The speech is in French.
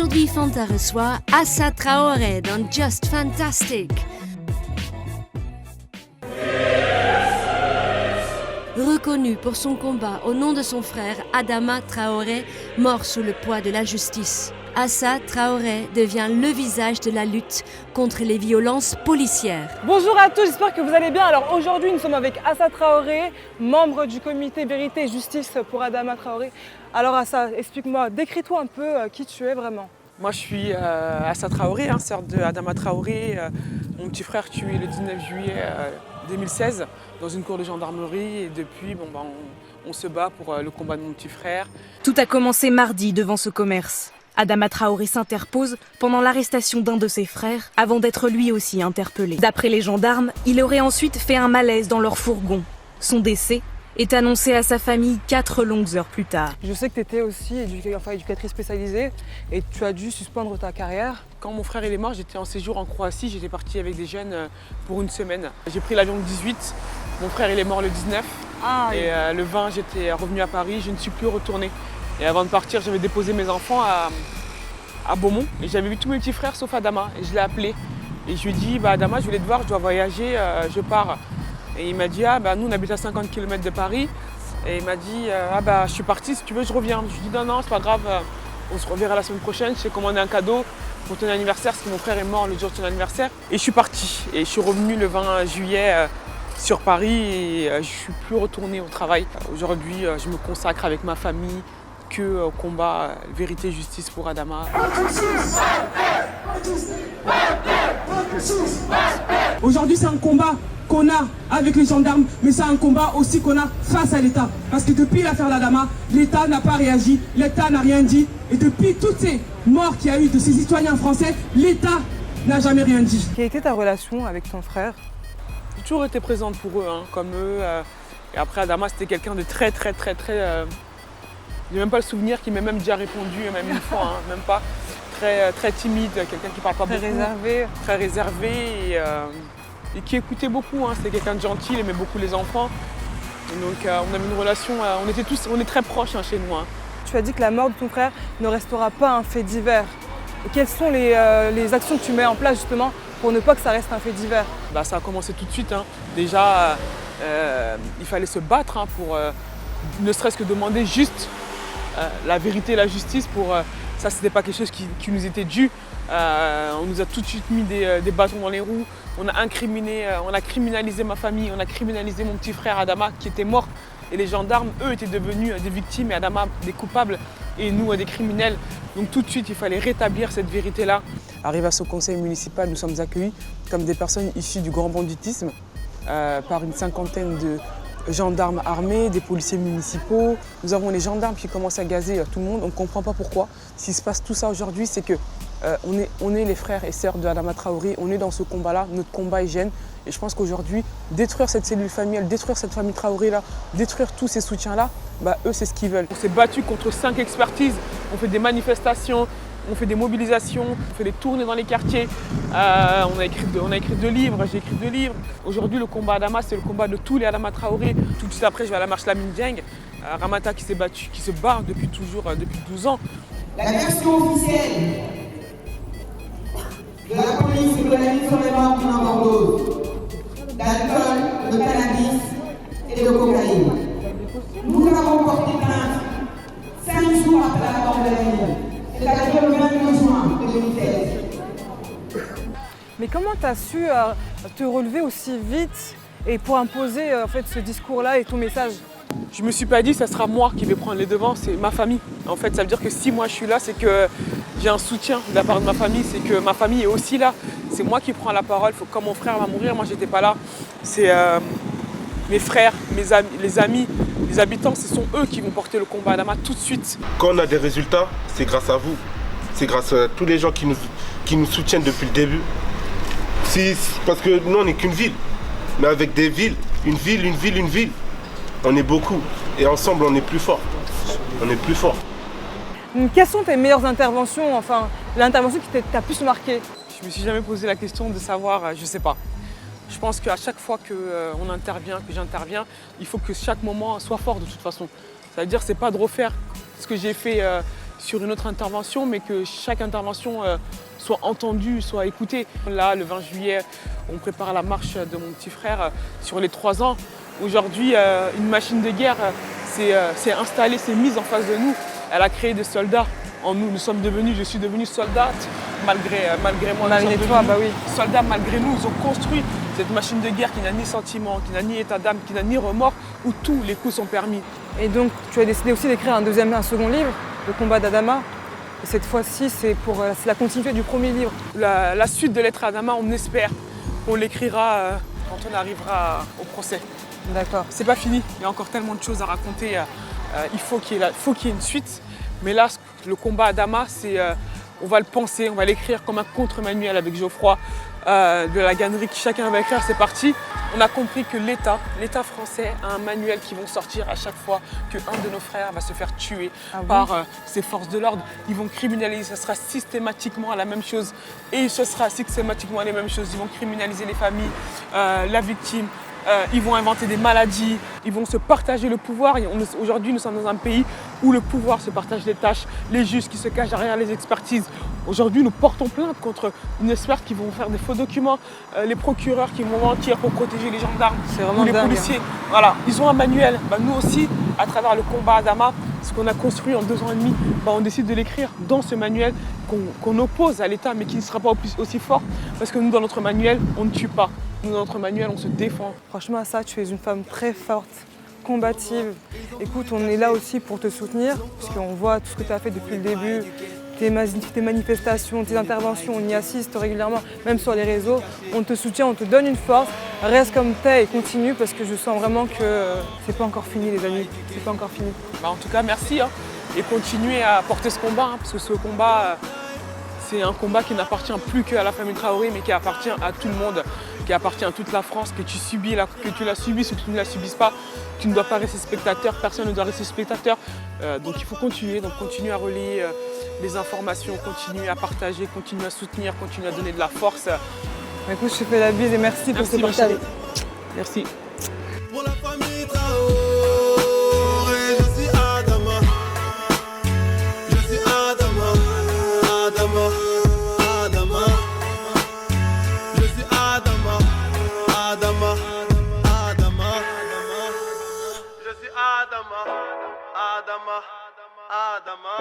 Aujourd'hui, Fanta reçoit Assa Traoré dans Just Fantastic. Reconnu pour son combat au nom de son frère Adama Traoré, mort sous le poids de l'injustice, Assa Traoré devient le visage de la lutte contre les violences policières. Bonjour à tous, j'espère que vous allez bien. Alors aujourd'hui, nous sommes avec Assa Traoré, membre du comité Vérité et Justice pour Adama Traoré. Alors Assa, explique-moi, décris-toi un peu qui tu es vraiment. Moi je suis Assa Traoré, sœur de Adama Traoré. Mon petit frère tué le 19 juillet 2016 dans une cour de gendarmerie et depuis on se bat pour le combat de mon petit frère. Tout a commencé mardi devant ce commerce. Adama Traoré s'interpose pendant l'arrestation d'un de ses frères avant d'être lui aussi interpellé. D'après les gendarmes, il aurait ensuite fait un malaise dans leur fourgon. Son décès est annoncé à sa famille 4 longues heures plus tard. Je sais que tu étais aussi éducatrice spécialisée et tu as dû suspendre ta carrière. Quand mon frère est mort, j'étais en séjour en Croatie, j'étais partie avec des jeunes pour une semaine. J'ai pris l'avion le 18, mon frère il est mort le 19 et le 20 j'étais revenu à Paris, je ne suis plus retournée. Et avant de partir, j'avais déposé mes enfants à Beaumont et j'avais vu tous mes petits frères sauf Adama et je l'ai appelé. Et je lui ai dit Adama, je voulais te voir, je dois voyager, je pars. Et il m'a dit nous on habite à 50 km de Paris. Et il m'a dit je suis parti, si tu veux je reviens. Je lui ai dit non, c'est pas grave, on se reverra la semaine prochaine, je t'ai commandé un cadeau pour ton anniversaire parce que mon frère est mort le jour de ton anniversaire. Et je suis parti et je suis revenu le 20 juillet sur Paris et je ne suis plus retournée au travail. Aujourd'hui je me consacre avec ma famille au combat Vérité et Justice pour Adama. Aujourd'hui c'est un combat qu'on a avec les gendarmes, mais c'est un combat aussi qu'on a face à l'État. Parce que depuis l'affaire Adama, l'État n'a pas réagi, l'État n'a rien dit. Et depuis toutes ces morts qu'il y a eu de ces citoyens français, l'État n'a jamais rien dit. Quelle était ta relation avec ton frère? J'ai toujours été présente pour eux, comme eux. Et après Adama, c'était quelqu'un de très... J'ai même pas le souvenir qu'il m'ait même déjà répondu, même une fois, même pas. Très timide, quelqu'un qui parle pas beaucoup. Très réservé et qui écoutait beaucoup. C'était quelqu'un de gentil, il aimait beaucoup les enfants. Et donc on avait une relation, on est très proches chez nous. Tu as dit que la mort de ton frère ne restera pas un fait divers. Et quelles sont les actions que tu mets en place justement pour ne pas que ça reste un fait divers? Ça a commencé tout de suite. Déjà, il fallait se battre pour ne serait-ce que demander juste la vérité et la justice. Ça, c'était pas quelque chose qui nous était dû. On nous a tout de suite mis des bâtons dans les roues. On a criminalisé ma famille, on a criminalisé mon petit frère Adama qui était mort. Et les gendarmes, eux, étaient devenus des victimes et Adama des coupables et nous des criminels. Donc tout de suite, il fallait rétablir cette vérité-là. Arrivé à ce conseil municipal, nous sommes accueillis comme des personnes issues du grand banditisme par une cinquantaine de gendarmes armés, des policiers municipaux. Nous avons les gendarmes qui commencent à gazer tout le monde. On ne comprend pas pourquoi. S'il se passe tout ça aujourd'hui, c'est que on est les frères et sœurs de Adama Traoré. On est dans ce combat-là. Notre combat est gêne. Et je pense qu'aujourd'hui, détruire cette cellule familiale, détruire cette famille Traoré-là, détruire tous ces soutiens-là, eux, c'est ce qu'ils veulent. On s'est battu contre 5 expertises. On fait des manifestations. On fait des mobilisations, on fait des tournées dans les quartiers, on a écrit 2 livres, j'ai écrit 2 livres. Aujourd'hui, le combat Adama, c'est le combat de tous les Adama Traoré. Tout de suite après, je vais à la marche Lamine Dieng, Ramata qui se bat depuis 12 ans. La version officielle de la police est que la vie sur les morts d'une overdose d'alcool, de cannabis et de cocaïne. Nous avons porté plainte 5 jours après la mort de la ville. C'est-à-dire le 22 juin 2016. Mais comment tu as su te relever aussi vite et pour imposer ce discours-là et ton message? Je me suis pas dit que ça sera moi qui vais prendre les devants, c'est ma famille. En fait, ça veut dire que si moi je suis là, c'est que j'ai un soutien de la part de ma famille, c'est que ma famille est aussi là. C'est moi qui prends la parole, quand mon frère va mourir, moi j'étais pas là. C'est mes frères, mes amis, les habitants, ce sont eux qui vont porter le combat Adama tout de suite. Quand on a des résultats, c'est grâce à vous. C'est grâce à tous les gens qui nous soutiennent depuis le début. Parce que nous, on n'est qu'une ville. Mais avec des villes, une ville, on est beaucoup. Et ensemble, on est plus fort. On est plus fort. Quelles sont tes meilleures interventions, l'intervention qui t'a plus marqué? Je me suis jamais posé la question de savoir, je sais pas. Je pense qu'à chaque fois qu'on intervient, que j'interviens, il faut que chaque moment soit fort de toute façon. Ça veut dire c'est pas de refaire ce que j'ai fait sur une autre intervention, mais que chaque intervention soit entendue, soit écoutée. Là, le 20 juillet, on prépare la marche de mon petit frère sur les 3 ans. Aujourd'hui, une machine de guerre s'est installée, s'est mise en face de nous. Elle a créé des soldats en nous. Je suis devenue soldate malgré moi. Malgré toi, bah oui. Soldats malgré nous, ils ont construit cette machine de guerre qui n'a ni sentiment, qui n'a ni état d'âme, qui n'a ni remords, où tous les coups sont permis. Et donc, tu as décidé aussi d'écrire un second livre, Le combat d'Adama. Et cette fois-ci, c'est la continuité du premier livre. La suite de Lettres à Adama, on espère qu'on l'écrira quand on arrivera au procès. D'accord. C'est pas fini, il y a encore tellement de choses à raconter. Il faut qu'il y ait une suite. Mais là, le combat Adama, on va le penser, on va l'écrire comme un contre-manuel avec Geoffroy de la Gannerie. Chacun va écrire ses parties. On a compris que l'État français a un manuel qui vont sortir à chaque fois qu'un de nos frères va se faire tuer par ces forces de l'ordre. Ils vont criminaliser, ce sera systématiquement la même chose. Et ce sera systématiquement les mêmes choses. Ils vont criminaliser les familles, la victime. Ils vont inventer des maladies, ils vont se partager le pouvoir. Aujourd'hui, nous sommes dans un pays où le pouvoir se partage les tâches, les juges qui se cachent derrière les expertises. Aujourd'hui, nous portons plainte contre une experte qui vont faire des faux documents, les procureurs qui vont mentir pour protéger les gendarmes ou les policiers. Voilà, ils ont un manuel. Nous aussi, à travers le combat Adama, ce qu'on a construit en 2 ans et demi, on décide de l'écrire dans ce manuel qu'on oppose à l'État, mais qui ne sera pas aussi fort. Parce que nous, dans notre manuel, on ne tue pas. Nous, dans notre manuel, on se défend. Franchement, Assa, tu es une femme très forte, combative. Écoute, on est là aussi pour te soutenir, puisqu'on voit tout ce que tu as fait depuis le début, tes manifestations, tes interventions, on y assiste régulièrement, même sur les réseaux. On te soutient, on te donne une force. Reste comme t'es et continue, parce que je sens vraiment que c'est pas encore fini, les amis. C'est pas encore fini. En tout cas, merci. Et continuez à porter ce combat, parce que ce combat, c'est un combat qui n'appartient plus qu'à la famille Traoré, mais qui appartient à tout le monde, qui appartient à toute la France, que tu la subisses ou que tu ne la subisses pas. Tu ne dois pas rester spectateur, personne ne doit rester spectateur. Donc il faut continuer, à relayer les informations, continuer à partager, continuer à soutenir, continuer à donner de la force. Écoute, je te fais la bise et merci pour ce partage. Merci. Pour la famille Traoré, je suis Adama. Je suis Adama, Adama, Adama. Je suis Adama, Adama, Adama. Je suis Adama, Adama, Adama.